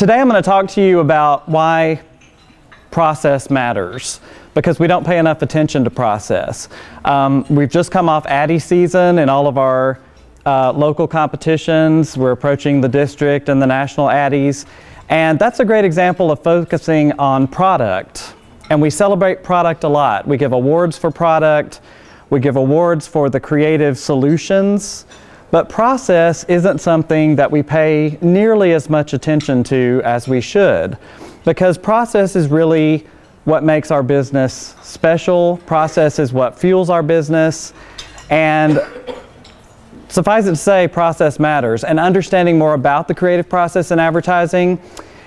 Today I'm going to talk to you about why process matters, because we don't pay enough attention to process. We've just come off Addy season in all of our local competitions. We're approaching the district and the national Addies, and that's a great example of focusing on product. And we celebrate product a lot. We give awards for product, we give awards for the creative solutions, but process isn't something that we pay nearly as much attention to as we should, because process is really what makes our business special. Process is what fuels our business, and suffice it to say, process matters. And understanding more about the creative process in advertising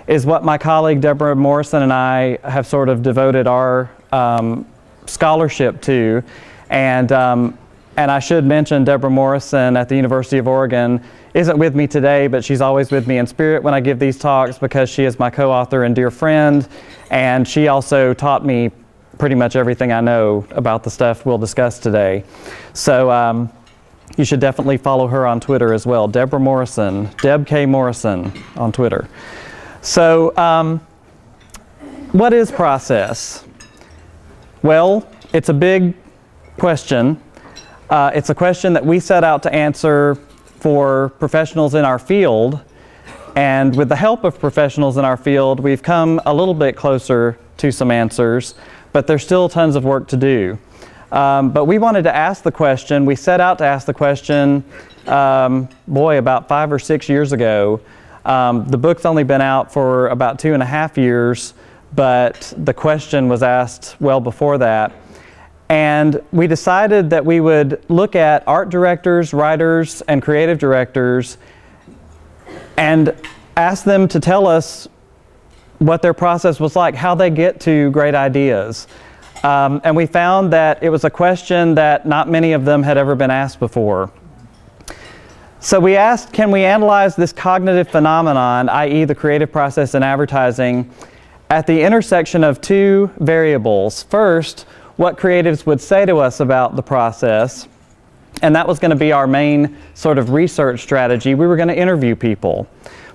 is what my colleague Deborah Morrison and I have sort of devoted our scholarship to. And I should mention Deborah Morrison at the University of Oregon isn't with me today, but she's always with me in spirit when I give these talks, because she is my co-author and dear friend, and she also taught me pretty much everything I know about the stuff we'll discuss today. So you should definitely follow her on Twitter as well, Deborah Morrison, Deb K. Morrison on Twitter. So what is process? Well, it's a big question. It's a question that we set out to answer for professionals in our field, and with the help of professionals in our field, we've come a little bit closer to some answers, but there's still tons of work to do. But we wanted to ask the question, we set out to ask the question, about 5 or 6 years ago. The book's only been out for about 2.5 years, but the question was asked well before that. And we decided that we would look at art directors, writers, and creative directors and ask them to tell us what their process was like, how they get to great ideas. And we found that it was a question that not many of them had ever been asked before. So we asked, can we analyze this cognitive phenomenon, i.e. the creative process in advertising, at the intersection of two variables? First, what creatives would say to us about the process, and that was going to be our main sort of research strategy. We were going to interview people.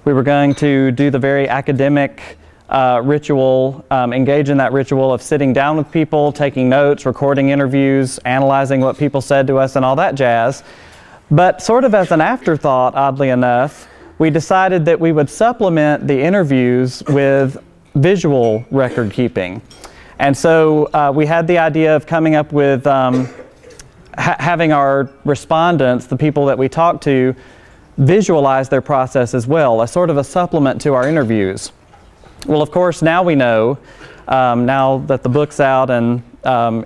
We were going to do the very academic ritual, engage in that ritual of sitting down with people, taking notes, recording interviews, analyzing what people said to us, and all that jazz. But sort of as an afterthought, oddly enough, we decided that we would supplement the interviews with visual record keeping. And so we had the idea of coming up with having our respondents, the people that we talked to, visualize their process as well, a sort of a supplement to our interviews. Well, of course, now we know, now that the book's out and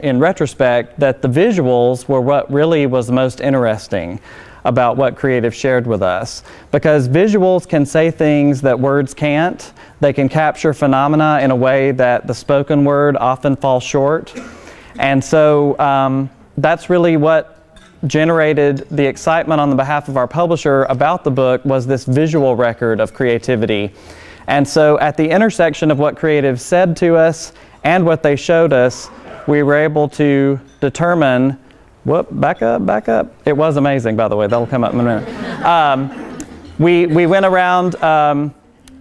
in retrospect, that the visuals were what really was most interesting about what creatives shared with us. Because visuals can say things that words can't. They can capture phenomena in a way that the spoken word often falls short. And so that's really what generated the excitement on the behalf of our publisher about the book, was this visual record of creativity. And so at the intersection of what creatives said to us and what they showed us, we were able to determine, back up. It was amazing, by the way. That'll come up in a minute. We went around,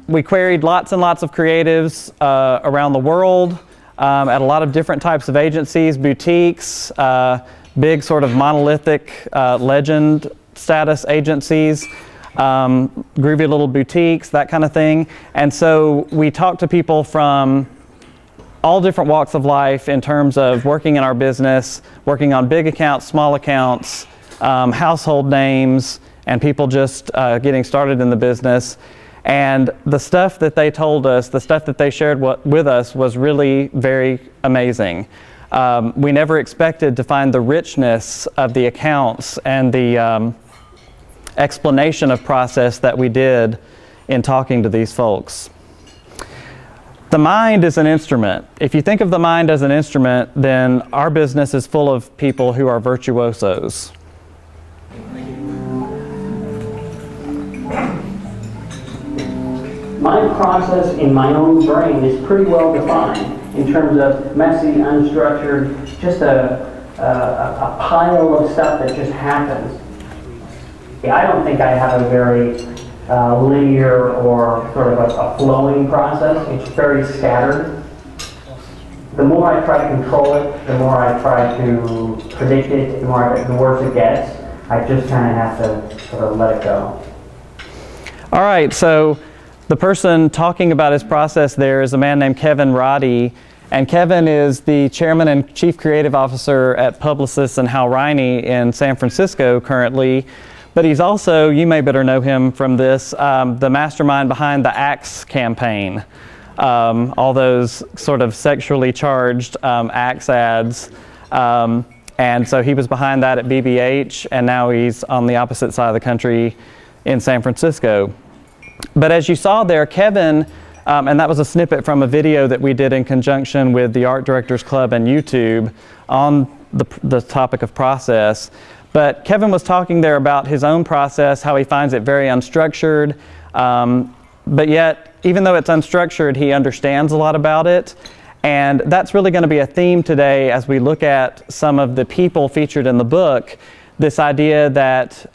we queried lots and lots of creatives around the world at a lot of different types of agencies, boutiques, big sort of monolithic legend status agencies, groovy little boutiques, that kind of thing. And so we talked to people from all different walks of life in terms of working in our business, working on big accounts, small accounts, household names, and people just getting started in the business. And the stuff that they told us, the stuff that they shared with us, was really very amazing. We never expected to find the richness of the accounts and the explanation of process that we did in talking to these folks. The mind is an instrument. If you think of the mind as an instrument, then our business is full of people who are virtuosos. My process in my own brain is pretty well defined in terms of messy, unstructured, just a pile of stuff that just happens. I don't think I have a very linear or sort of a flowing process. It's very scattered. The more I try to control it, the more I try to predict it, the worse it gets. I just kind of have to sort of let it go. All right, so the person talking about his process there is a man named Kevin Roddy, and Kevin is the chairman and chief creative officer at Publicis and Hal Riney in San Francisco currently, but he's also, you may better know him from this, the mastermind behind the Axe campaign. All those sort of sexually charged Axe ads. And so he was behind that at BBH, and now he's on the opposite side of the country in San Francisco. But as you saw there, Kevin, and that was a snippet from a video that we did in conjunction with the Art Directors Club and YouTube on the topic of process. But Kevin was talking there about his own process, how he finds it very unstructured, but yet, even though it's unstructured, he understands a lot about it. And that's really going to be a theme today as we look at some of the people featured in the book, this idea that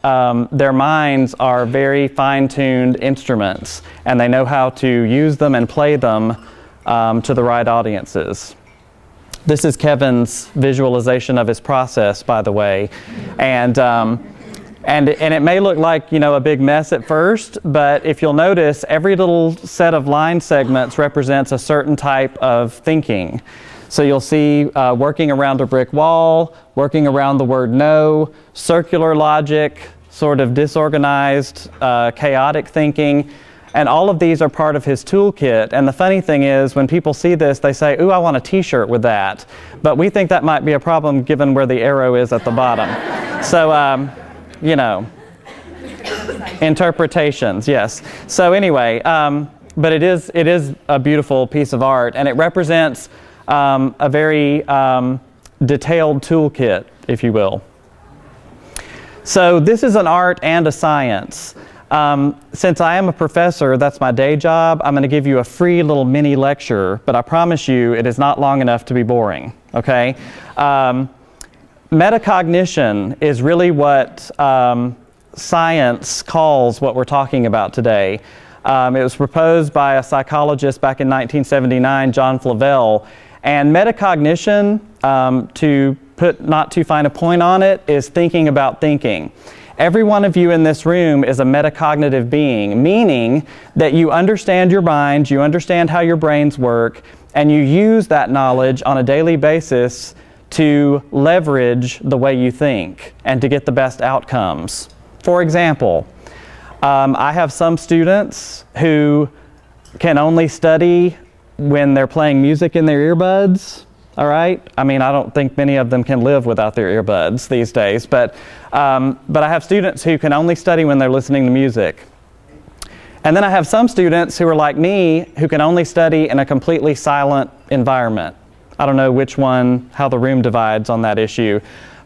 their minds are very fine-tuned instruments, and they know how to use them and play them to the right audiences. This is Kevin's visualization of his process, by the way. And it may look like, you know, a big mess at first, but if you'll notice, every little set of line segments represents a certain type of thinking. So you'll see working around a brick wall, working around the word no, circular logic, sort of disorganized, chaotic thinking, and all of these are part of his toolkit. And the funny thing is, when people see this, they say, ooh, I want a t-shirt with that. But we think that might be a problem given where the arrow is at the bottom. So, you know, interpretations, yes. So anyway, but it is a beautiful piece of art, and it represents a very detailed toolkit, if you will. So this is an art and a science. Since I am a professor, that's my day job, I'm going to give you a free little mini lecture, but I promise you it is not long enough to be boring, okay? Metacognition is really what science calls what we're talking about today. It was proposed by a psychologist back in 1979, John Flavel, and metacognition, to put not too fine a point on it, is thinking about thinking. Every one of you in this room is a metacognitive being, meaning that you understand your mind, you understand how your brains work, and you use that knowledge on a daily basis to leverage the way you think and to get the best outcomes. For example, I have some students who can only study when they're playing music in their earbuds. All right? I mean, I don't think many of them can live without their earbuds these days, but I have students who can only study when they're listening to music. And then I have some students who are like me, who can only study in a completely silent environment. I don't know which one, how the room divides on that issue,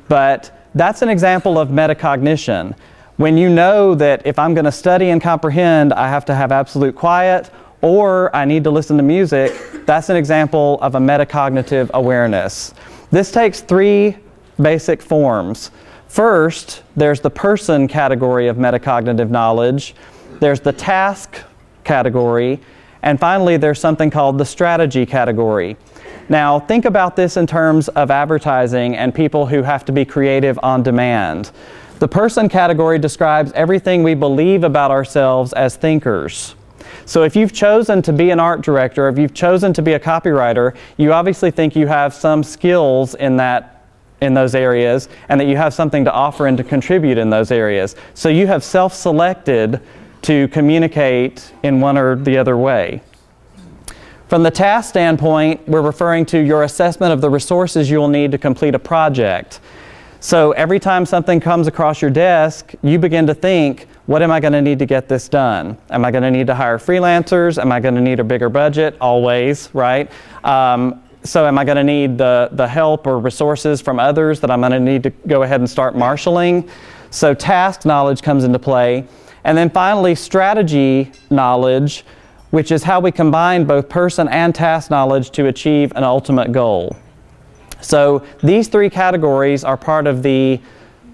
but that's an example of metacognition. When you know that if I'm going to study and comprehend, I have to have absolute quiet, or I need to listen to music, that's an example of a metacognitive awareness. This takes three basic forms. First, there's the person category of metacognitive knowledge, there's the task category, and finally there's something called the strategy category. Now, think about this in terms of advertising and people who have to be creative on demand. The person category describes everything we believe about ourselves as thinkers. So if you've chosen to be an art director, if you've chosen to be a copywriter, you obviously think you have some skills in those areas, and that you have something to offer and to contribute in those areas. So you have self-selected to communicate in one or the other way. From the task standpoint, we're referring to your assessment of the resources you will need to complete a project. So every time something comes across your desk, you begin to think, what am I going to need to get this done? Am I going to need to hire freelancers? Am I going to need a bigger budget? Always, right? So am I going to need the help or resources from others that I'm going to need to go ahead and start marshaling? So task knowledge comes into play. And then finally, strategy knowledge, which is how we combine both person and task knowledge to achieve an ultimate goal. So these three categories are part of the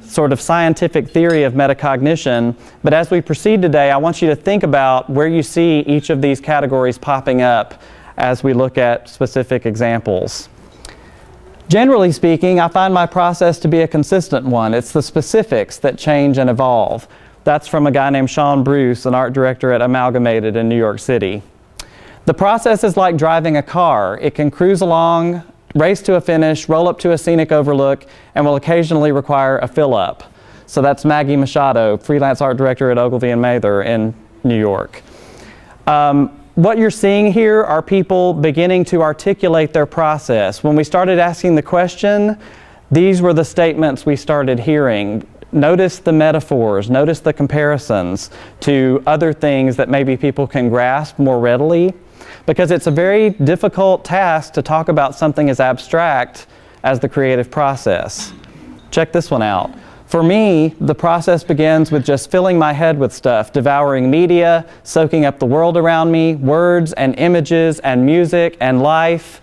sort of scientific theory of metacognition, but as we proceed today, I want you to think about where you see each of these categories popping up as we look at specific examples. Generally speaking, I find my process to be a consistent one. It's the specifics that change and evolve. That's from a guy named Sean Bruce, an art director at Amalgamated in New York City. The process is like driving a car. It can cruise along, race to a finish, roll up to a scenic overlook, and will occasionally require a fill-up. So that's Maggie Machado, freelance art director at Ogilvy and Mather in New York. What you're seeing here are people beginning to articulate their process. When we started asking the question, these were the statements we started hearing. Notice the metaphors, notice the comparisons to other things that maybe people can grasp more readily, because it's a very difficult task to talk about something as abstract as the creative process. Check this one out. For me, the process begins with just filling my head with stuff, devouring media, soaking up the world around me, words and images and music and life.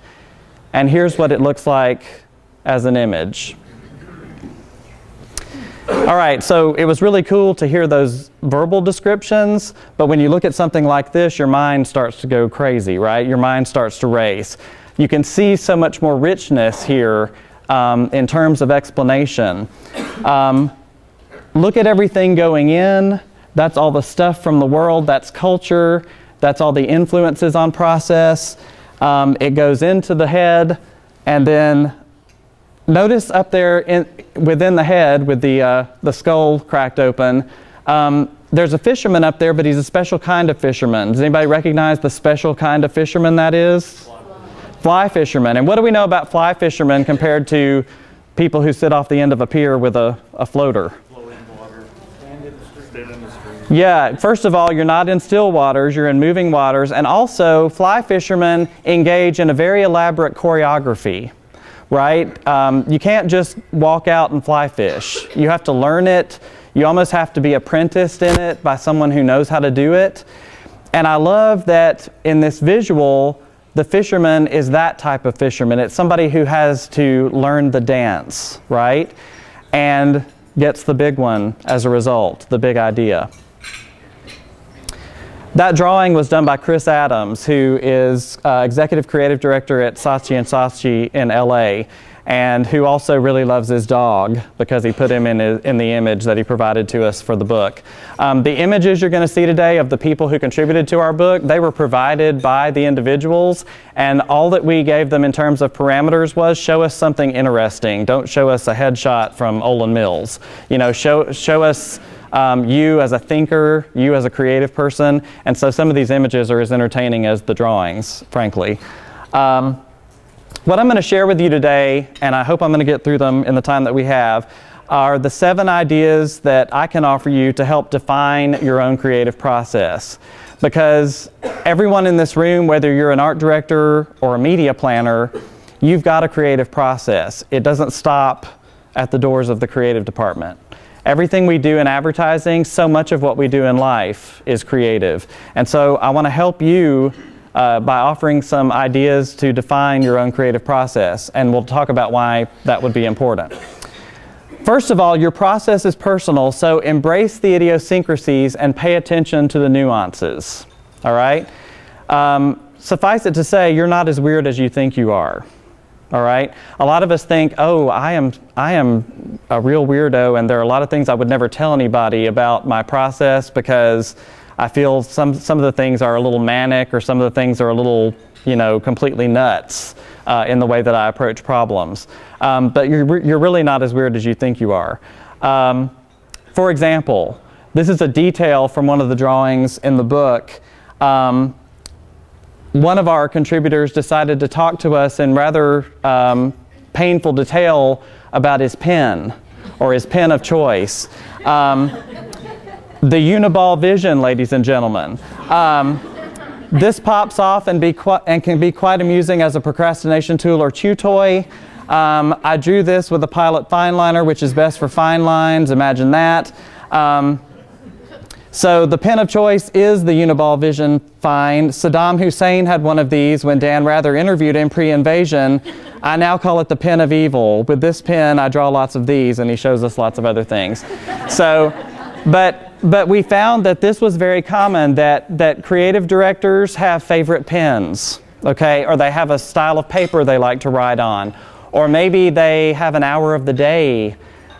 And here's what it looks like as an image. All right, so it was really cool to hear those verbal descriptions, but when you look at something like this, your mind starts to go crazy, right? Your mind starts to race. You can see so much more richness here in terms of explanation. Look at everything going in. That's all the stuff from the world. That's culture. That's all the influences on process. It goes into the head, and then notice up there within the head with the skull cracked open, there's a fisherman up there, but he's a special kind of fisherman. Does anybody recognize the special kind of fisherman that is? Fly fishermen. And what do we know about fly fishermen compared to people who sit off the end of a pier with a floater? Flowing water. Stand in the stream. Yeah, first of all, you're not in still waters, you're in moving waters. And also, fly fishermen engage in a very elaborate choreography, right? You can't just walk out and fly fish. You have to learn it. You almost have to be apprenticed in it by someone who knows how to do it. And I love that in this visual, the fisherman is that type of fisherman. It's somebody who has to learn the dance, right? And gets the big one as a result, the big idea. That drawing was done by Chris Adams, who is Executive Creative Director at Saatchi & Saatchi in LA, and who also really loves his dog because he put him in the image that he provided to us for the book. The images you're going to see today of the people who contributed to our book, they were provided by the individuals, and all that we gave them in terms of parameters was show us something interesting. Don't show us a headshot from Olin Mills. You know, show us you as a thinker, you as a creative person, and so some of these images are as entertaining as the drawings, frankly. What I'm going to share with you today, and I hope I'm going to get through them in the time that we have, are the 7 ideas that I can offer you to help define your own creative process. Because everyone in this room, whether you're an art director or a media planner, you've got a creative process. It doesn't stop at the doors of the creative department. Everything we do in advertising, so much of what we do in life is creative. And so I want to help you by offering some ideas to define your own creative process, and we'll talk about why that would be important. First of all, your process is personal, so embrace the idiosyncrasies and pay attention to the nuances, all right? Suffice it to say, you're not as weird as you think you are, all right? A lot of us think, oh, I am a real weirdo, and there are a lot of things I would never tell anybody about my process because I feel some of the things are a little manic, or some of the things are a little, completely nuts in the way that I approach problems. But you're really not as weird as you think you are. For example, this is a detail from one of the drawings in the book. One of our contributors decided to talk to us in rather painful detail about his pen, or his pen of choice. The Uniball Vision, ladies and gentlemen. This pops off and can be quite amusing as a procrastination tool or chew toy. I drew this with a Pilot fine liner, which is best for fine lines. Imagine that. So the pen of choice is the Uniball Vision Fine. Saddam Hussein had one of these when Dan Rather interviewed him pre-invasion. I now call it the pen of evil. With this pen, I draw lots of these, and he shows us lots of other things. So, but we found that this was very common, that creative directors have favorite pens, okay? Or they have a style of paper they like to write on. Or maybe they have an hour of the day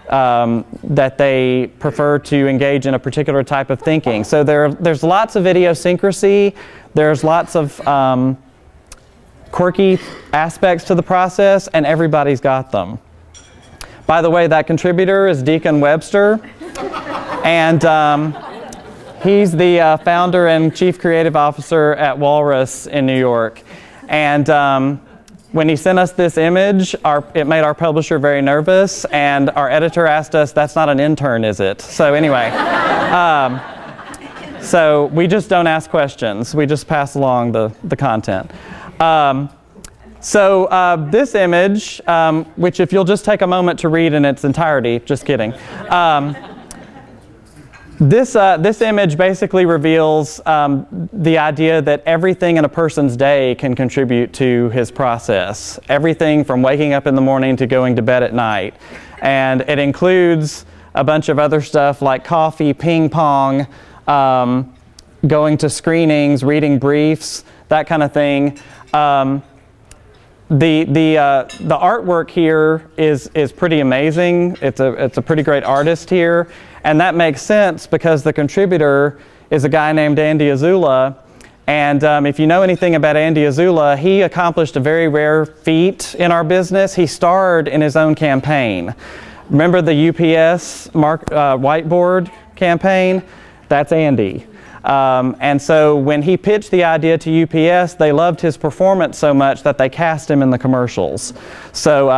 that they prefer to engage in a particular type of thinking. So there's lots of idiosyncrasy. There's lots of quirky aspects to the process, and everybody's got them. By the way, that contributor is Deacon Webster, and he's the founder and chief creative officer at Walrus in New York. And when he sent us this image, it made our publisher very nervous, and our editor asked us, "That's not an intern, is it?" So anyway, so we just don't ask questions. We just pass along the content. This image, which if you'll just take a moment to read in its entirety, just kidding. This image basically reveals the idea that everything in a person's day can contribute to his process. Everything from waking up in the morning to going to bed at night. And it includes a bunch of other stuff like coffee, ping pong, going to screenings, reading briefs, that kind of thing. The artwork here is pretty amazing. It's a pretty great artist here, and that makes sense because the contributor is a guy named Andy Azula. And if you know anything about Andy Azula, he accomplished a very rare feat in our business. He starred in his own campaign. Remember the UPS whiteboard campaign? That's Andy. And so when he pitched the idea to UPS, they loved his performance so much that they cast him in the commercials. So,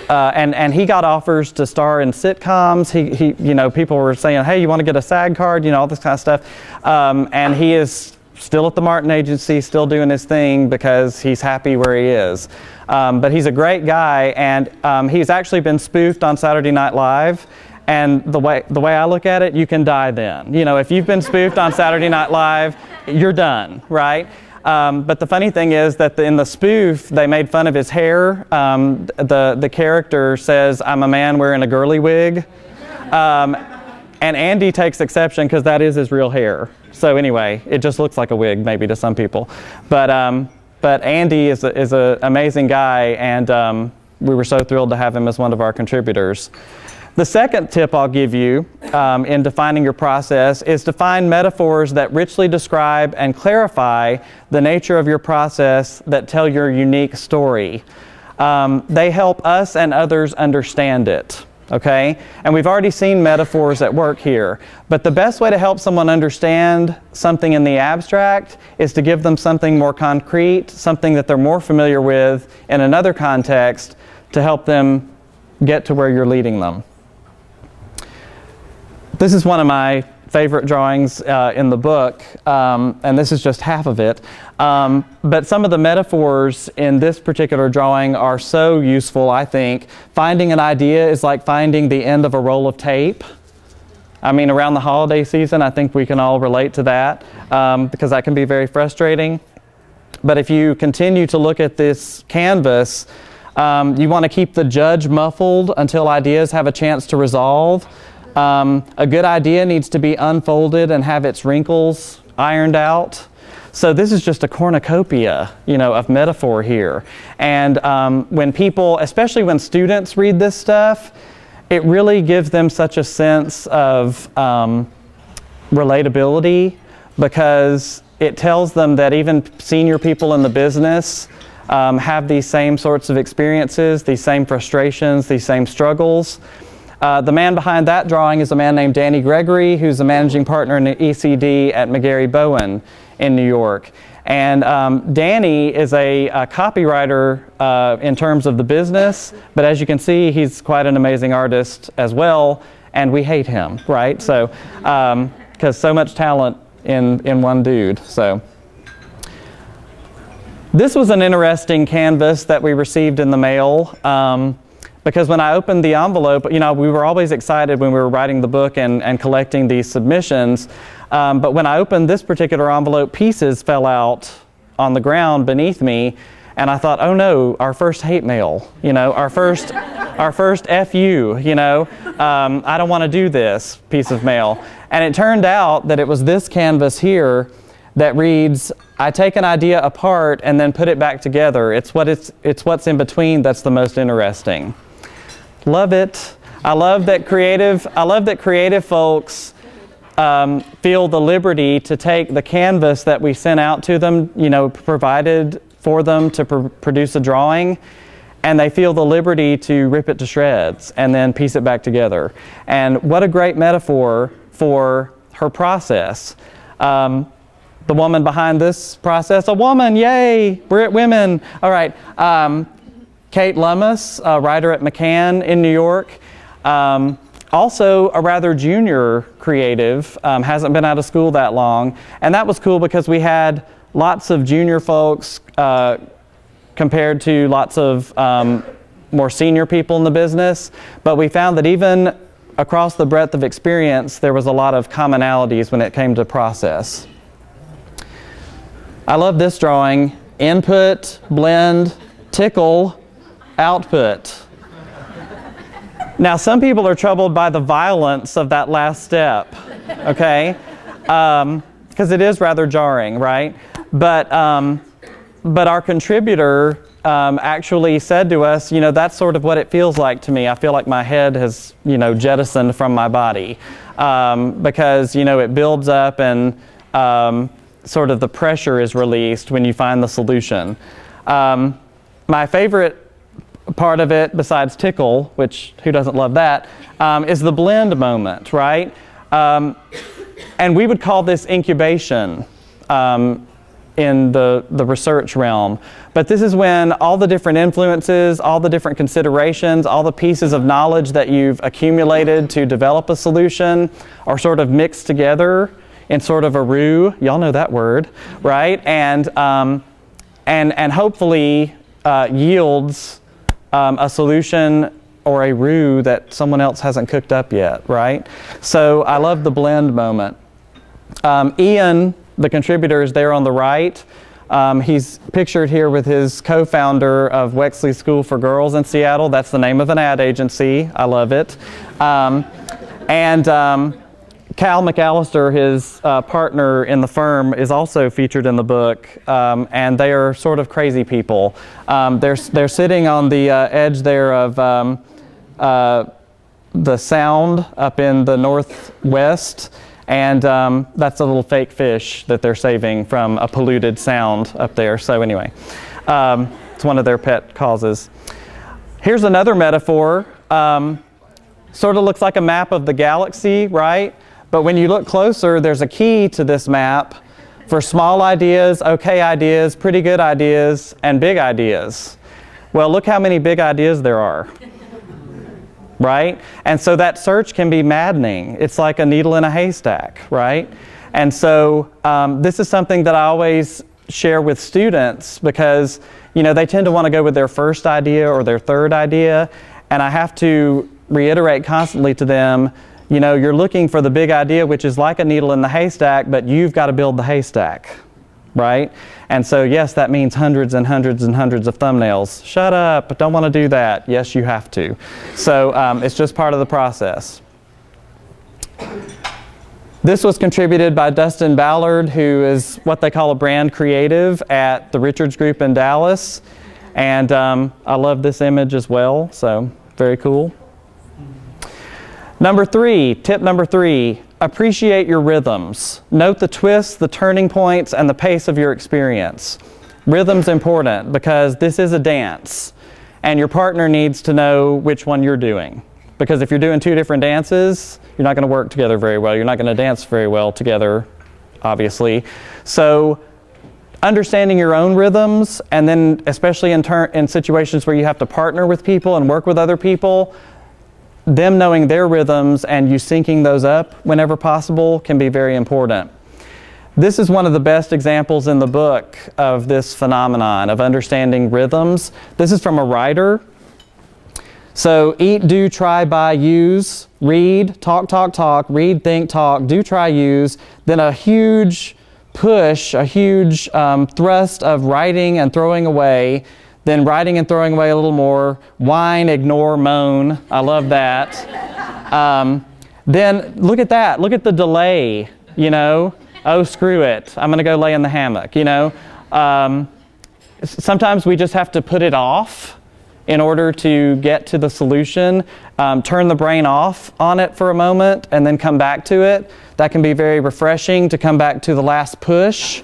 and he got offers to star in sitcoms. He people were saying, "Hey, you want to get a SAG card?" All this kind of stuff. And he is still at the Martin Agency, still doing his thing because he's happy where he is. But he's a great guy, and he's actually been spoofed on Saturday Night Live. And the way I look at it, you can die then. If you've been spoofed on Saturday Night Live, you're done, right? But the funny thing is that in the spoof, they made fun of his hair. The character says, "I'm a man wearing a girly wig." And Andy takes exception because that is his real hair. So anyway, it just looks like a wig maybe to some people. But Andy is an amazing guy, and we were so thrilled to have him as one of our contributors. The second tip I'll give you in defining your process is to find metaphors that richly describe and clarify the nature of your process that tell your unique story. They help us and others understand it, okay? And we've already seen metaphors at work here, but the best way to help someone understand something in the abstract is to give them something more concrete, something that they're more familiar with in another context to help them get to where you're leading them. This is one of my favorite drawings in the book, and this is just half of it. But some of the metaphors in this particular drawing are so useful, I think. Finding an idea is like finding the end of a roll of tape. I mean, around the holiday season, I think we can all relate to that because that can be very frustrating. But if you continue to look at this canvas, you want to keep the judge muffled until ideas have a chance to resolve. A good idea needs to be unfolded and have its wrinkles ironed out. So this is just a cornucopia, of metaphor here. And when people, especially when students read this stuff, it really gives them such a sense of relatability because it tells them that even senior people in the business have these same sorts of experiences, these same frustrations, these same struggles. The man behind that drawing is a man named Danny Gregory, who's a managing partner in the ECD at McGarry Bowen in New York. And Danny is a copywriter in terms of the business, but as you can see, he's quite an amazing artist as well, and we hate him, right? So, because so much talent in one dude. So, this was an interesting canvas that we received in the mail. Because when I opened the envelope, we were always excited when we were writing the book and collecting these submissions. But when I opened this particular envelope, pieces fell out on the ground beneath me. And I thought, oh no, our first hate mail, you know, our first FU, you know, I don't want to do this piece of mail. And it turned out that it was this canvas here that reads, I take an idea apart and then put it back together. It's what's in between that's the most interesting. Love it. I love that creative folks feel the liberty to take the canvas that we sent out to them, you know, provided for them to produce a drawing, and they feel the liberty to rip it to shreds and then piece it back together. And what a great metaphor for her process. The woman behind this process, a woman, yay, we're at women. All right, Kate Lummis, a writer at McCann in New York. Also a rather junior creative, hasn't been out of school that long. And that was cool because we had lots of junior folks compared to lots of more senior people in the business. But we found that even across the breadth of experience, there was a lot of commonalities when it came to process. I love this drawing. Input, blend, tickle, output. Now, some people are troubled by the violence of that last step, okay? Because it is rather jarring, right? But our contributor actually said to us, you know, that's sort of what it feels like to me. I feel like my head has, you know, jettisoned from my body because, you know, it builds up and sort of the pressure is released when you find the solution. My favorite part of it, besides tickle, which who doesn't love that, is the blend moment, right? And we would call this incubation in the research realm. But this is when all the different influences, all the different considerations, all the pieces of knowledge that you've accumulated to develop a solution are sort of mixed together in sort of a roux. Y'all know that word, right? And hopefully yields a solution or a roux that someone else hasn't cooked up yet, right? So I love the blend moment. Ian, the contributor, is there on the right. He's pictured here with his co-founder of Wexley School for Girls in Seattle. That's the name of an ad agency. I love it. Cal McAllister, his partner in the firm, is also featured in the book, and they are sort of crazy people. They're sitting on the edge there of the Sound up in the northwest, and that's a little fake fish that they're saving from a polluted sound up there. So anyway, it's one of their pet causes. Here's another metaphor. Sort of looks like a map of the galaxy, right? But when you look closer, there's a key to this map for small ideas, okay ideas, pretty good ideas, and big ideas. Well, look how many big ideas there are, right? And so that search can be maddening. It's like a needle in a haystack, right? And so this is something that I always share with students because, you know, they tend to want to go with their first idea or their third idea, and I have to reiterate constantly to them, you know, you're looking for the big idea, which is like a needle in the haystack, but you've got to build the haystack, right? And so, yes, that means hundreds and hundreds and hundreds of thumbnails. Shut up, don't want to do that. Yes, you have to. So it's just part of the process. This was contributed by Dustin Ballard, who is what they call a brand creative at the Richards Group in Dallas. And I love this image as well, so very cool. Tip number three, appreciate your rhythms. Note the twists, the turning points, and the pace of your experience. Rhythm's important because this is a dance, and your partner needs to know which one you're doing. Because if you're doing two different dances, you're not going to work together very well. You're not going to dance very well together, obviously. So understanding your own rhythms, and then especially in situations where you have to partner with people and work with other people, them knowing their rhythms and you syncing those up whenever possible can be very important. This is one of the best examples in the book of this phenomenon of understanding rhythms. This is from a writer. So eat, do, try, buy, use, read, talk, read, think, talk, do, try, use, then a huge push, a huge thrust of writing and throwing away, then writing and throwing away a little more, whine, ignore, moan. I love that. Then look at that. Look at the delay, you know. Oh, screw it. I'm going to go lay in the hammock, you know. Sometimes we just have to put it off in order to get to the solution. Turn the brain off on it for a moment and then come back to it. That can be very refreshing to come back to the last push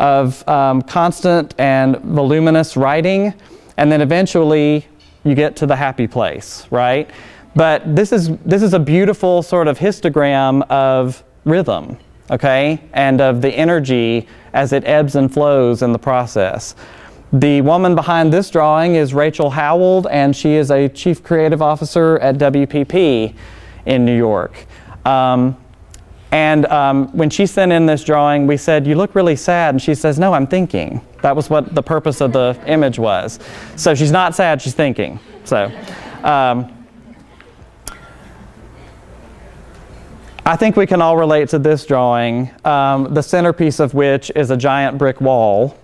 of constant and voluminous writing, and then eventually you get to the happy place, right? But this is a beautiful sort of histogram of rhythm, okay, and of the energy as it ebbs and flows in the process. The woman behind this drawing is Rachel Howell, and she is a Chief Creative Officer at WPP in New York. When she sent in this drawing, we said, "You look really sad," and she says, "No, I'm thinking." That was what the purpose of the image was. So she's not sad, she's thinking. So I think we can all relate to this drawing, the centerpiece of which is a giant brick wall.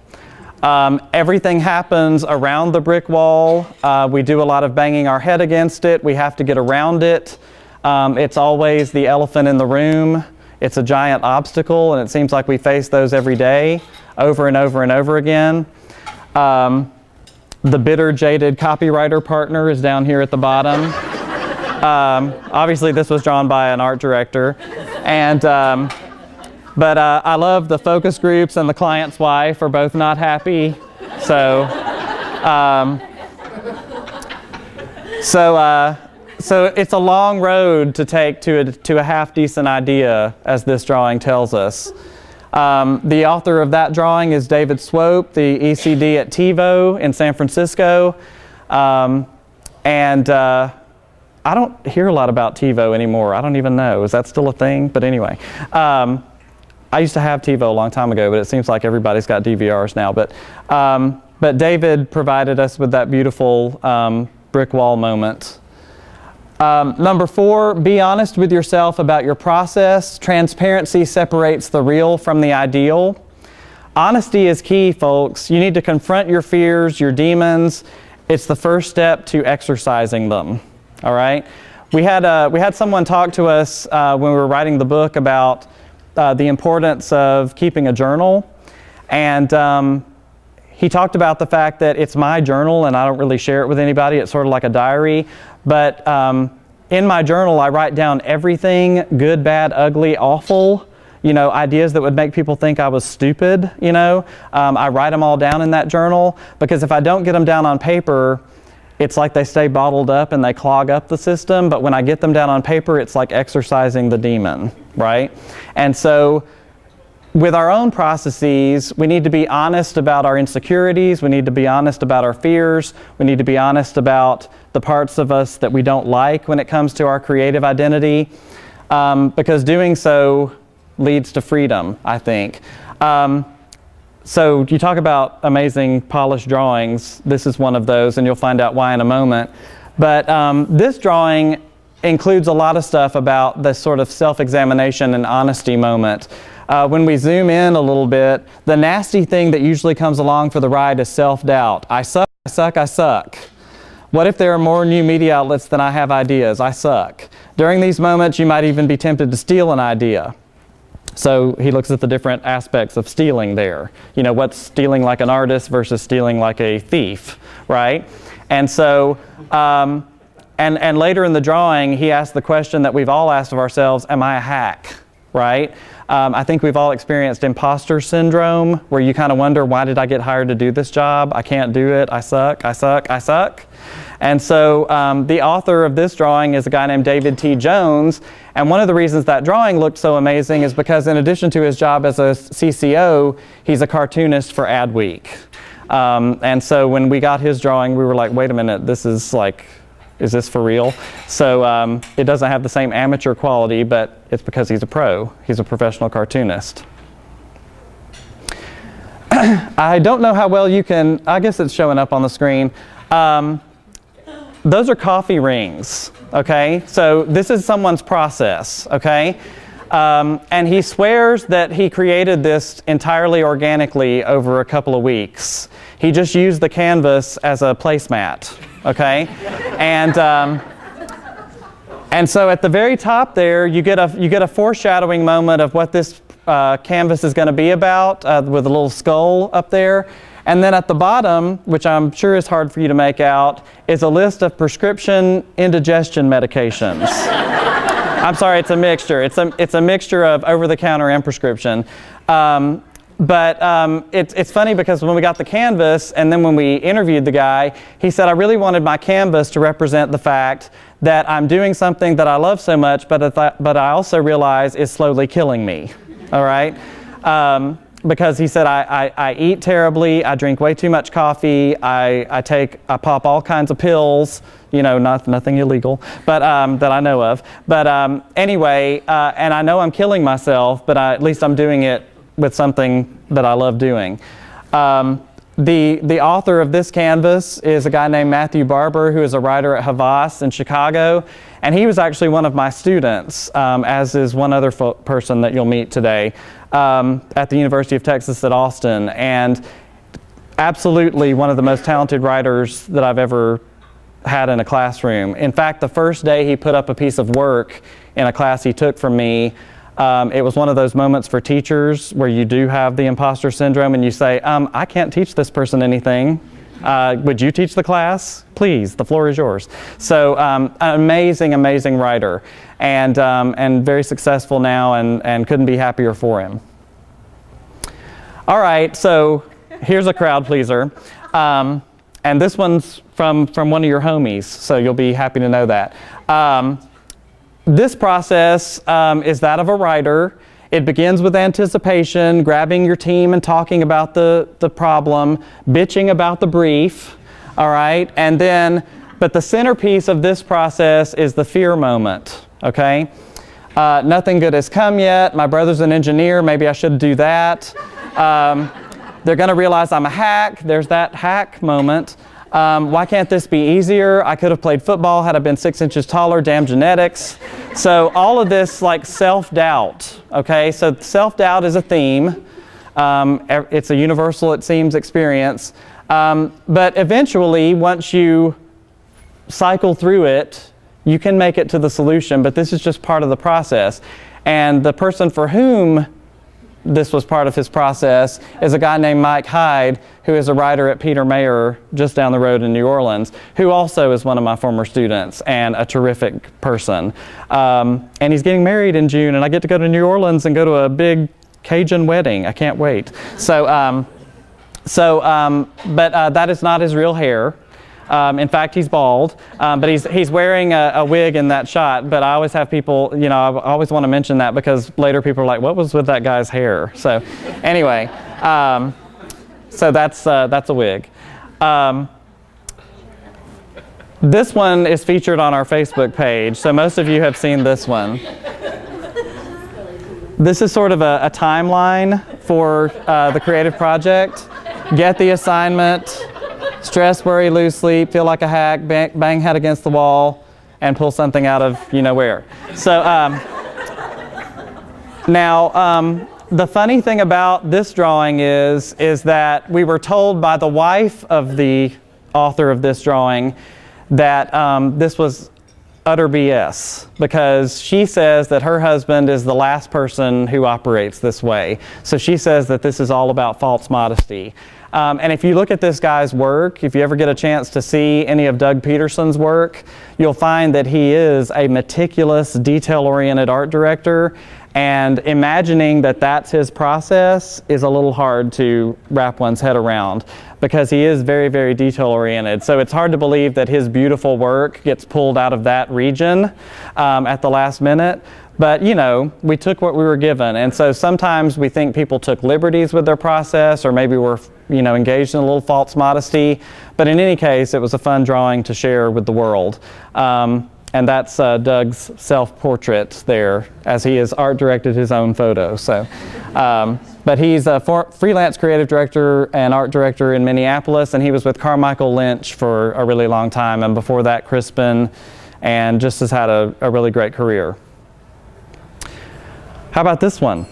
Everything happens around the brick wall. We do a lot of banging our head against it. We have to get around it. It's always the elephant in the room. It's a giant obstacle, and it seems like we face those every day, over and over and over again. The bitter, jaded copywriter partner is down here at the bottom. Obviously, this was drawn by an art director. But I love the focus groups, and the client's wife are both not happy. So it's a long road to take to a half-decent idea, as this drawing tells us. The author of that drawing is David Swope, the ECD at TiVo in San Francisco. I don't hear a lot about TiVo anymore. I don't even know. Is that still a thing? But anyway. I used to have TiVo a long time ago, but it seems like everybody's got DVRs now. But David provided us with that beautiful brick wall moment. Number 4, be honest with yourself about your process. Transparency separates the real from the ideal. Honesty is key, folks. You need to confront your fears, your demons. It's the first step to exercising them. All right? We had someone talk to us when we were writing the book about the importance of keeping a journal, and he talked about the fact that it's my journal and I don't really share it with anybody. It's sort of like a diary, but in my journal I write down everything, good, bad, ugly, awful, you know, ideas that would make people think I was stupid, you know. I write them all down in that journal, because if I don't get them down on paper, it's like they stay bottled up and they clog up the system. But when I get them down on paper, it's like exercising the demon, right? And so with our own processes, we need to be honest about our insecurities. We need to be honest about our fears. We need to be honest about the parts of us that we don't like when it comes to our creative identity, because doing so leads to freedom, I think. So you talk about amazing polished drawings. This is one of those, and you'll find out why in a moment. But this drawing includes a lot of stuff about this sort of self-examination and honesty moment. When we zoom in a little bit, the nasty thing that usually comes along for the ride is self-doubt. I suck, I suck, I suck. What if there are more new media outlets than I have ideas? I suck. During these moments, you might even be tempted to steal an idea. So he looks at the different aspects of stealing there. You know, what's stealing like an artist versus stealing like a thief, right? And so, and later in the drawing, he asked the question that we've all asked of ourselves, am I a hack, right? I think we've all experienced imposter syndrome, where you kind of wonder, why did I get hired to do this job? I can't do it. I suck, I suck, I suck. And so the author of this drawing is a guy named David T. Jones. And one of the reasons that drawing looked so amazing is because in addition to his job as a CCO, he's a cartoonist for Adweek. And so when we got his drawing, we were like, wait a minute, this is like, is this for real? So it doesn't have the same amateur quality, but it's because he's a pro. He's a professional cartoonist. I don't know how well you can, I guess it's showing up on the screen. Those are coffee rings, okay? So this is someone's process, okay? And he swears that he created this entirely organically over a couple of weeks. He just used the canvas as a placemat, okay? And so at the very top there, you get a foreshadowing moment of what this canvas is going to be about with a little skull up there. And then at the bottom, which I'm sure is hard for you to make out, is a list of prescription indigestion medications. I'm sorry, it's a mixture. It's a mixture of over-the-counter and prescription. But it's funny because when we got the canvas and then when we interviewed the guy, he said, I really wanted my canvas to represent the fact that I'm doing something that I love so much, but I also realize is slowly killing me, all right? Because he said, I eat terribly, I drink way too much coffee, I pop all kinds of pills, you know, nothing illegal, but that I know of. But anyway, and I know I'm killing myself, but at least I'm doing it with something that I love doing. The author of this canvas is a guy named Matthew Barber, who is a writer at Havas in Chicago, and he was actually one of my students, as is one other person that you'll meet today, at the University of Texas at Austin, and absolutely one of the most talented writers that I've ever had in a classroom. In fact, the first day he put up a piece of work in a class he took from me, it was one of those moments for teachers where you do have the imposter syndrome and you say, I can't teach this person anything. Would you teach the class? Please, the floor is yours. So an amazing, amazing writer and very successful now and couldn't be happier for him. All right, so here's a crowd pleaser. And this one's from one of your homies, so you'll be happy to know that. This process is that of a writer. It begins with anticipation, grabbing your team and talking about the problem, bitching about the brief, all right? And then, but the centerpiece of this process is the fear moment, okay? Nothing good has come yet. My brother's an engineer. Maybe I should do that. They're going to realize I'm a hack. There's that hack moment. Why can't this be easier? I could have played football had I been 6 inches taller, damn genetics. So all of this like self-doubt, okay? So self-doubt is a theme. It's a universal, it seems, experience. But eventually, once you cycle through it, you can make it to the solution, but this is just part of the process. And the person for whom this was part of his process is a guy named Mike Hyde, who is a writer at Peter Mayer just down the road in New Orleans, who also is one of my former students and a terrific person. And he's getting married in June, and I get to go to New Orleans and go to a big Cajun wedding. I can't wait. But that is not his real hair. In fact, he's bald, but he's wearing a wig in that shot. But I always have people, you know, I always want to mention that because later people are like, what was with that guy's hair? So anyway, so that's a wig. This one is featured on our Facebook page, so most of you have seen this one. This is sort of a timeline for the creative project. Get the assignment. Stress, worry, lose sleep, feel like a hack, bang head against the wall, and pull something out of you know where. So now the funny thing about this drawing is that we were told by the wife of the author of this drawing that this was utter BS because she says that her husband is the last person who operates this way. So she says that this is all about false modesty. And if you look at this guy's work, if you ever get a chance to see any of Doug Peterson's work, you'll find that he is a meticulous, detail-oriented art director. And imagining that that's his process is a little hard to wrap one's head around because he is very, very detail-oriented. So it's hard to believe that his beautiful work gets pulled out of that region at the last minute. But, you know, we took what we were given. And so sometimes we think people took liberties with their process or maybe were, you know, engaged in a little false modesty. But in any case, it was a fun drawing to share with the world. And that's Doug's self-portrait there, as he has art-directed his own photo. So, but he's a freelance creative director and art director in Minneapolis, and he was with Carmichael Lynch for a really long time, and before that, Crispin, and just has had a really great career. How about this one?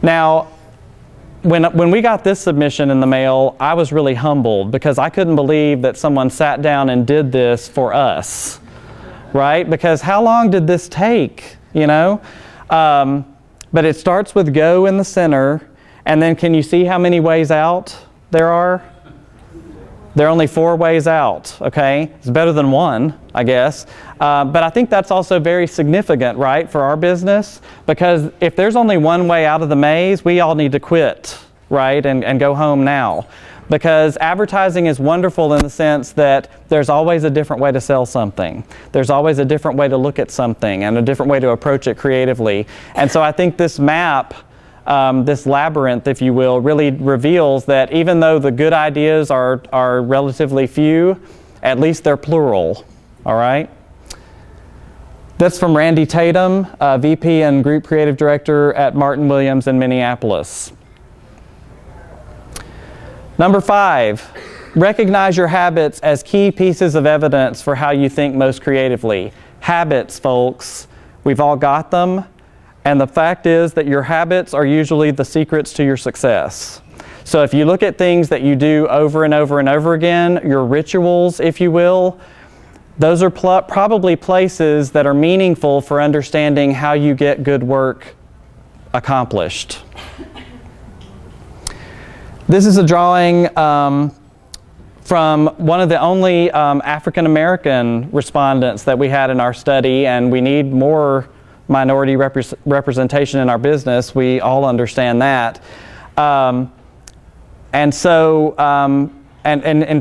Now, when we got this submission in the mail, I was really humbled because I couldn't believe that someone sat down and did this for us, right? Because how long did this take, you know? But it starts with go in the center, and then can you see how many ways out there are? There are only 4 ways out, okay? It's better than 1, I guess. But I think that's also very significant, right, for our business, because if there's only 1 way out of the maze, we all need to quit, right, and go home now. Because advertising is wonderful in the sense that there's always a different way to sell something. There's always a different way to look at something and a different way to approach it creatively. And so I think this map, this labyrinth, if you will, really reveals that even though the good ideas are relatively few, at least they're plural, all right? That's from Randy Tatum, VP and Group Creative Director at Martin Williams in Minneapolis. Number 5, recognize your habits as key pieces of evidence for how you think most creatively. Habits, folks, we've all got them. And the fact is that your habits are usually the secrets to your success. So if you look at things that you do over and over and over again, your rituals, if you will, those are probably places that are meaningful for understanding how you get good work accomplished. This is a drawing from one of the only African American respondents that we had in our study, and we need more minority representation in our business. We all understand that. And in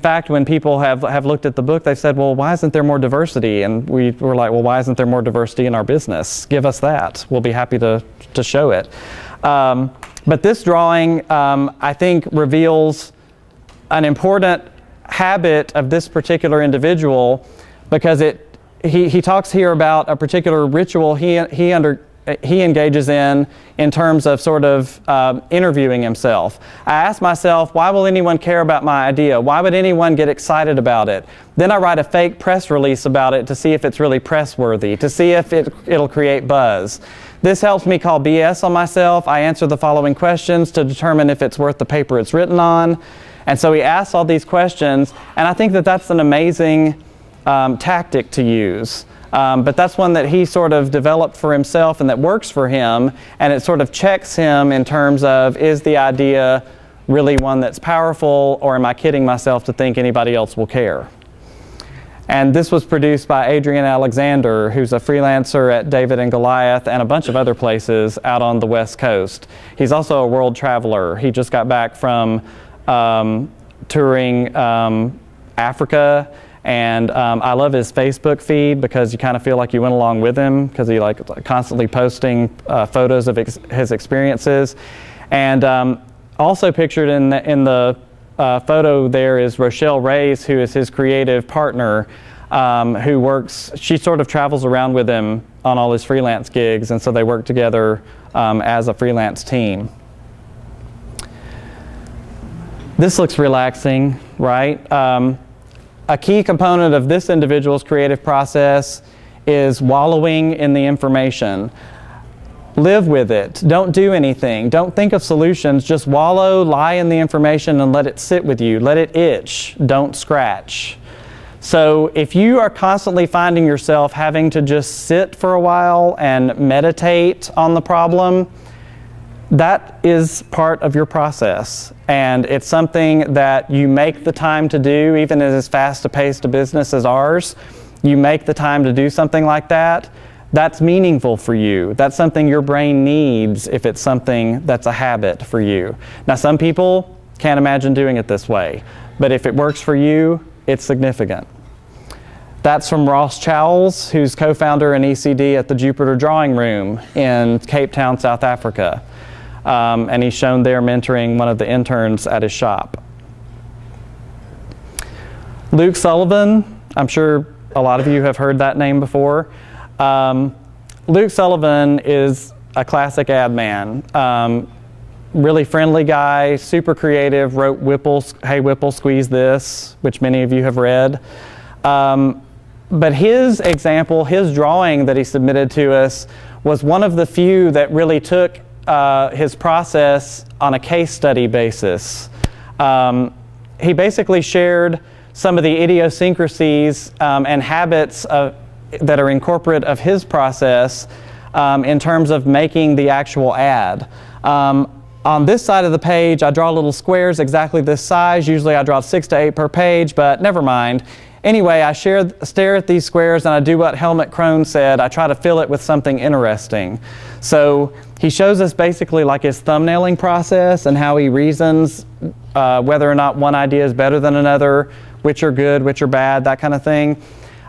fact, when people have looked at the book, they've said, well, why isn't there more diversity? And we were like, well, why isn't there more diversity in our business? Give us that. We'll be happy to show it. But this drawing, I think, reveals an important habit of this particular individual, because he talks here about a particular ritual he engages in terms of sort of interviewing himself. I ask myself, why will anyone care about my idea? Why would anyone get excited about it? Then I write a fake press release about it to see if it's really press worthy, to see if it'll create buzz. This helps me call BS on myself. I answer the following questions to determine if it's worth the paper it's written on. And so he asks all these questions, and I think that that's an amazing tactic to use. But that's one that he sort of developed for himself and that works for him, and it sort of checks him in terms of, is the idea really one that's powerful, or am I kidding myself to think anybody else will care? And this was produced by Adrian Alexander, who's a freelancer at David and Goliath and a bunch of other places out on the West Coast. He's also a world traveler. He just got back from touring Africa. And I love his Facebook feed because you kind of feel like you went along with him, because he constantly posting photos of his experiences. And also pictured in the photo there is Rochelle Reyes, who is his creative partner, who works, she sort of travels around with him on all his freelance gigs, and so they work together as a freelance team. This looks relaxing, right? A key component of this individual's creative process is wallowing in the information. Live with it. Don't do anything. Don't think of solutions. Just wallow, lie in the information, and let it sit with you. Let it itch. Don't scratch. So if you are constantly finding yourself having to just sit for a while and meditate on the problem, that is part of your process, and it's something that you make the time to do, even as fast a paced a business as ours. You make the time to do something like that. That's meaningful for you. That's something your brain needs if it's something that's a habit for you. Now, some people can't imagine doing it this way, but if it works for you, it's significant. That's from Ross Chowles, who's co-founder and ECD at the Jupiter Drawing Room in Cape Town, South Africa. And he's shown there mentoring one of the interns at his shop. Luke Sullivan, I'm sure a lot of you have heard that name before. Luke Sullivan is a classic ad man. Really friendly guy, super creative, wrote Hey Whipple, Squeeze This, which many of you have read. But his example, his drawing that he submitted to us, was one of the few that really took his process on a case study basis. He basically shared some of the idiosyncrasies and habits that are incorporate of his process in terms of making the actual ad. On this side of the page, I draw little squares exactly this size. Usually I draw 6 to 8 per page, but never mind. Anyway, I stare at these squares and I do what Helmut Crone said. I try to fill it with something interesting. So he shows us basically like his thumbnailing process and how he reasons whether or not one idea is better than another, which are good, which are bad, that kind of thing.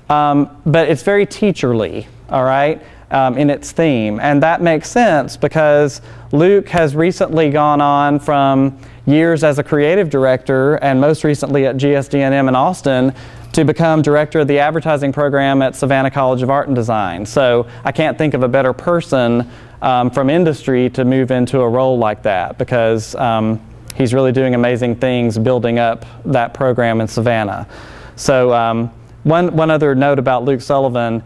But it's very teacherly, all right, in its theme. And that makes sense because Luke has recently gone on from years as a creative director and most recently at GSD&M in Austin to become director of the advertising program at Savannah College of Art and Design. So I can't think of a better person from industry to move into a role like that because he's really doing amazing things building up that program in Savannah. So one other note about Luke Sullivan,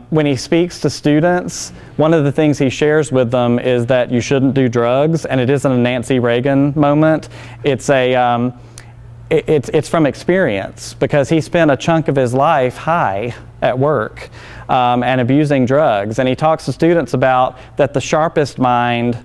when he speaks to students, one of the things he shares with them is that you shouldn't do drugs, and it isn't a Nancy Reagan moment. It's from experience because he spent a chunk of his life high at work and abusing drugs. And he talks to students about that the sharpest mind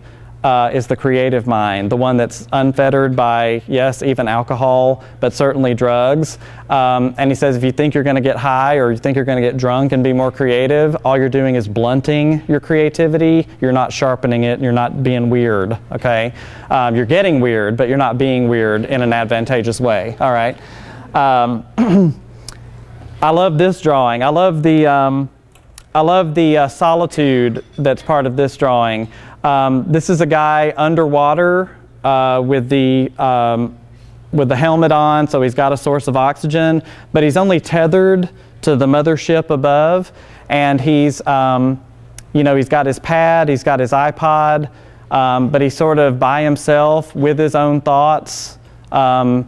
is the creative mind, the one that's unfettered by, yes, even alcohol, but certainly drugs. And he says if you think you're going to get high or you think you're going to get drunk and be more creative, all you're doing is blunting your creativity. You're not sharpening it. You're not being weird, okay? You're getting weird, but you're not being weird in an advantageous way, all right? I love this drawing. I love the solitude that's part of this drawing. This is a guy underwater with the helmet on, so he's got a source of oxygen, but he's only tethered to the mothership above, and he's got his pad, he's got his iPod, but he's sort of by himself with his own thoughts, and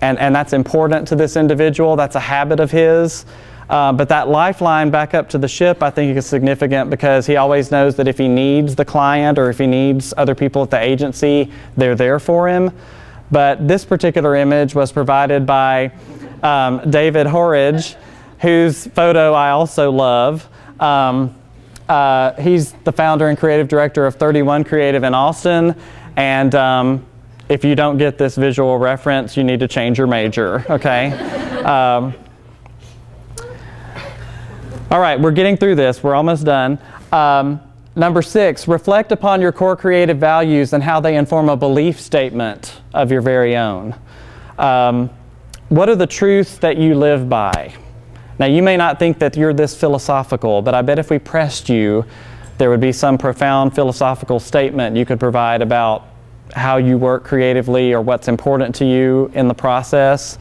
that's important to this individual. That's a habit of his. But that lifeline back up to the ship, I think, is significant because he always knows that if he needs the client or if he needs other people at the agency, they're there for him. But this particular image was provided by David Horridge, whose photo I also love. He's the founder and creative director of 31 Creative in Austin. And if you don't get this visual reference, you need to change your major, okay? All right, we're getting through this. We're almost done. Number 6, reflect upon your core creative values and how they inform a belief statement of your very own. What are the truths that you live by? Now, you may not think that you're this philosophical, but I bet if we pressed you, there would be some profound philosophical statement you could provide about how you work creatively or what's important to you in the process.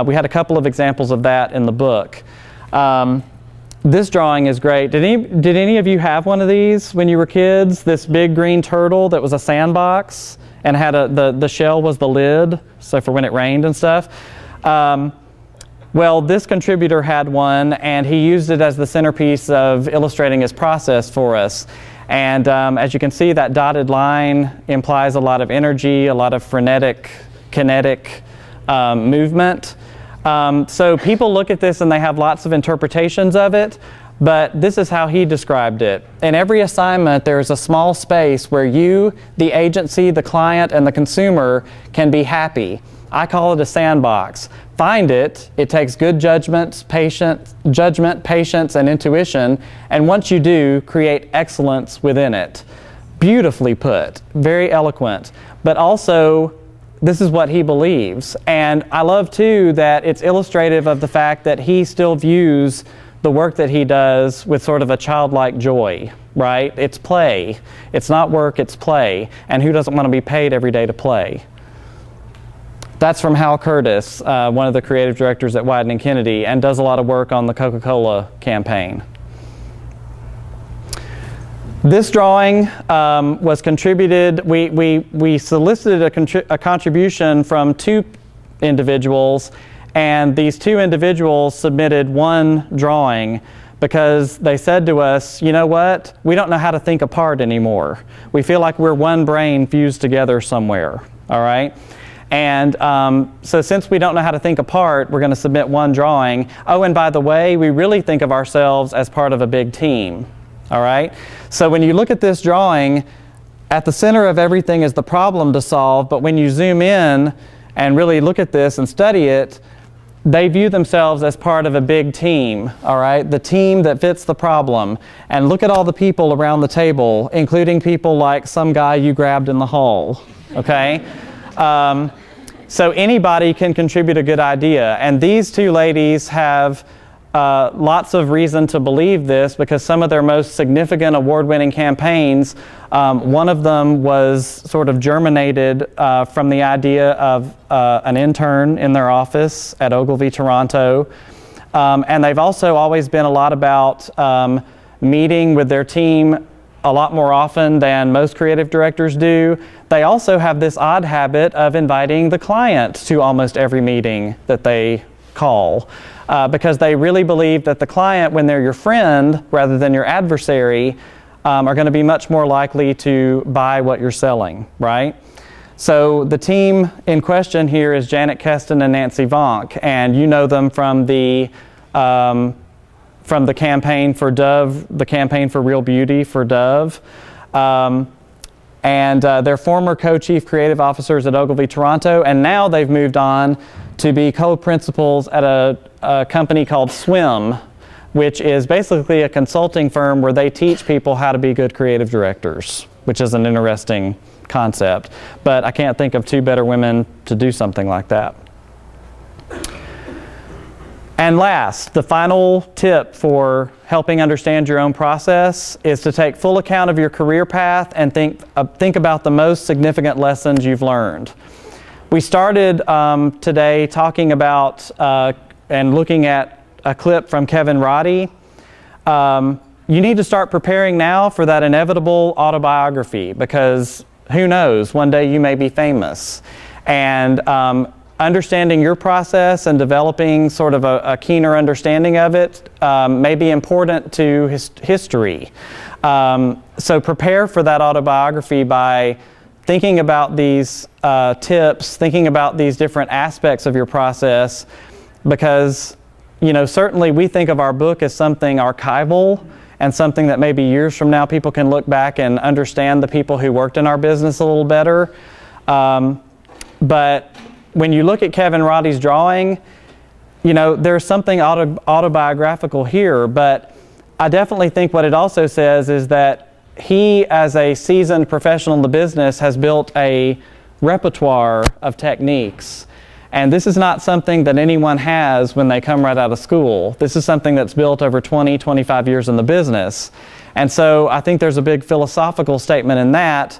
We had a couple of examples of that in the book. This drawing is great. Did any of you have one of these when you were kids? This big green turtle that was a sandbox and had the shell was the lid, so for when it rained and stuff. Well, this contributor had one, and he used it as the centerpiece of illustrating his process for us. And as you can see, that dotted line implies a lot of energy, a lot of frenetic, kinetic movement. So people look at this and they have lots of interpretations of it, but this is how he described it. In every assignment, there is a small space where you, the agency, the client, and the consumer can be happy. I call it a sandbox. Find it. It takes good judgment, patience, and intuition, and once you do, create excellence within it. Beautifully put, very eloquent, but also this is what he believes. And I love, too, that it's illustrative of the fact that he still views the work that he does with sort of a childlike joy, right? It's play. It's not work, it's play. And who doesn't want to be paid every day to play? That's from Hal Curtis, one of the creative directors at Wieden & Kennedy, and does a lot of work on the Coca-Cola campaign. This drawing was contributed, we solicited a contribution from 2 individuals, and these 2 individuals submitted one drawing, because they said to us, you know what, we don't know how to think apart anymore. We feel like we're one brain fused together somewhere, all right? And so since we don't know how to think apart, we're going to submit one drawing. Oh, and by the way, we really think of ourselves as part of a big team, all right? So when you look at this drawing, at the center of everything is the problem to solve, but when you zoom in and really look at this and study it, they view themselves as part of a big team, all right? The team that fits the problem. And look at all the people around the table, including people like some guy you grabbed in the hall, okay? So anybody can contribute a good idea. And these two ladies have lots of reason to believe this because some of their most significant award-winning campaigns, one of them was sort of germinated from the idea of an intern in their office at Ogilvy, Toronto. And they've also always been a lot about meeting with their team a lot more often than most creative directors do. They also have this odd habit of inviting the client to almost every meeting that they call. Because they really believe that the client, when they're your friend rather than your adversary, are going to be much more likely to buy what you're selling, right? So the team in question here is Janet Keston and Nancy Vonk, and you know them from the campaign for Dove, the campaign for Real Beauty for Dove. And they're former co-chief creative officers at Ogilvy, Toronto, and now they've moved on to be co-principals at a company called Swim, which is basically a consulting firm where they teach people how to be good creative directors, which is an interesting concept. But I can't think of two better women to do something like that. And last, the final tip for helping understand your own process is to take full account of your career path and think about the most significant lessons you've learned. We started today talking about and looking at a clip from Kevin Roddy. You need to start preparing now for that inevitable autobiography because who knows, one day you may be famous. And understanding your process and developing sort of a keener understanding of it may be important to history. So prepare for that autobiography by thinking about these tips, thinking about these different aspects of your process, because, you know, certainly we think of our book as something archival and something that maybe years from now people can look back and understand the people who worked in our business a little better. But when you look at Kevin Roddy's drawing, you know, there's something autobiographical here, but I definitely think what it also says is that he, as a seasoned professional in the business, has built a repertoire of techniques. And this is not something that anyone has when they come right out of school. This is something that's built over 20, 25 years in the business. And so I think there's a big philosophical statement in that.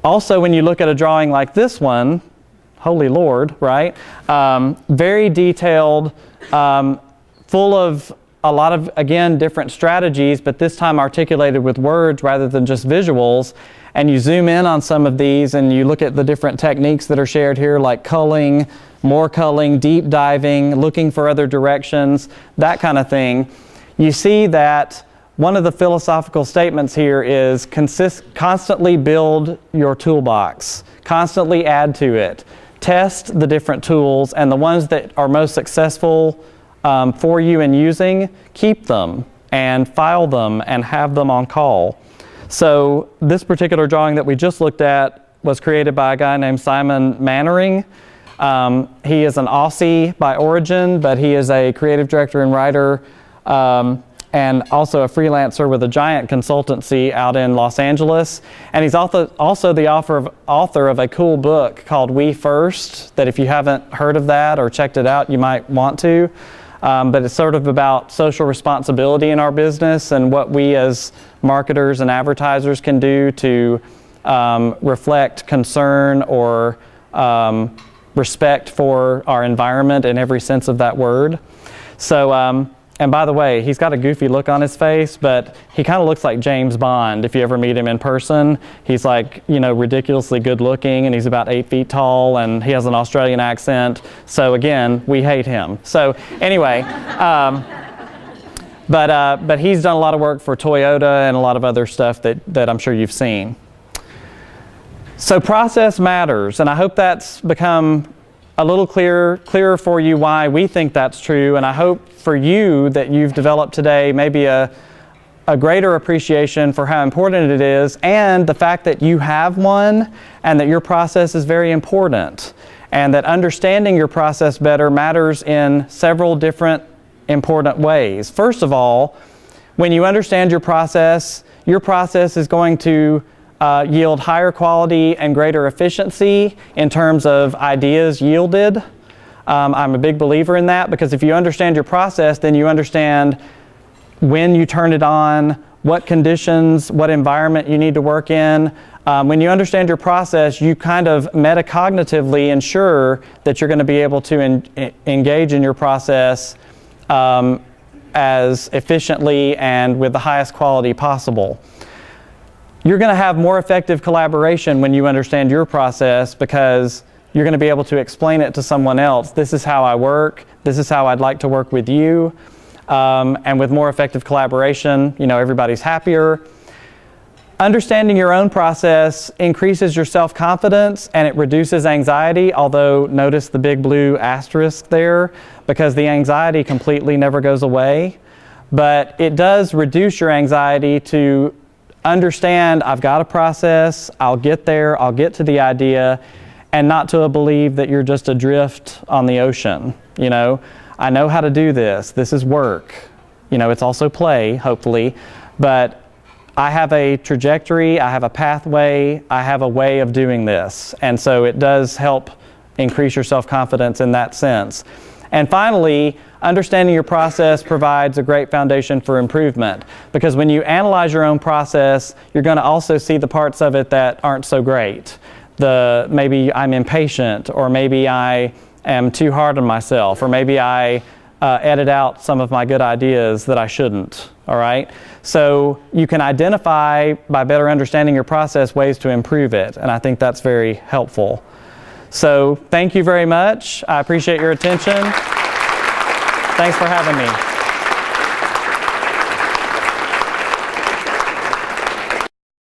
Also, when you look at a drawing like this one, Holy Lord, right? Very detailed, full of a lot of, again, different strategies, but this time articulated with words rather than just visuals. And you zoom in on some of these and you look at the different techniques that are shared here, like culling, more culling, deep diving, looking for other directions, that kind of thing. You see that one of the philosophical statements here is constantly build your toolbox, constantly add to it. Test the different tools, and the ones that are most successful for you in using, keep them and file them and have them on call. So this particular drawing that we just looked at was created by a guy named Simon Mannering. He is an Aussie by origin, but he is a creative director and writer and also a freelancer with a giant consultancy out in Los Angeles. And he's also the author of a cool book called We First, that if you haven't heard of that or checked it out, you might want to. But it's sort of about social responsibility in our business and what we as marketers and advertisers can do to reflect concern or respect for our environment in every sense of that word. So, and by the way, he's got a goofy look on his face, but he kind of looks like James Bond if you ever meet him in person. He's like, you know, ridiculously good looking, and he's about 8 feet tall, and he has an Australian accent. So again, we hate him. So anyway, But he's done a lot of work for Toyota and a lot of other stuff that I'm sure you've seen. So process matters, and I hope that's become a little clearer for you why we think that's true, and I hope for you that you've developed today maybe a greater appreciation for how important it is, and the fact that you have one and that your process is very important, and that understanding your process better matters in several different important ways. First of all, when you understand your process is going to yield higher quality and greater efficiency in terms of ideas yielded. I'm a big believer in that, because if you understand your process, then you understand when you turn it on, what conditions, what environment you need to work in. When you understand your process, you kind of metacognitively ensure that you're going to be able to engage in your process as efficiently and with the highest quality possible. You're going to have more effective collaboration when you understand your process, because you're going to be able to explain it to someone else. This is how I work. This is how I'd like to work with you. And with more effective collaboration, everybody's happier. Understanding your own process increases your self-confidence and it reduces anxiety, although notice the big blue asterisk there, because the anxiety completely never goes away. But it does reduce your anxiety to understand, I've got a process, I'll get there, I'll get to the idea, and not to believe that you're just adrift on the ocean. I know how to do this. This is work. It's also play, hopefully, but I have a trajectory, I have a pathway, I have a way of doing this. And so it does help increase your self-confidence in that sense. And finally, understanding your process provides a great foundation for improvement, because when you analyze your own process, you're going to also see the parts of it that aren't so great. Maybe I'm impatient, or maybe I am too hard on myself, or maybe I edit out some of my good ideas that I shouldn't, all right? So you can identify, by better understanding your process, ways to improve it, and I think that's very helpful. So thank you very much. I appreciate your attention. Thanks for having me.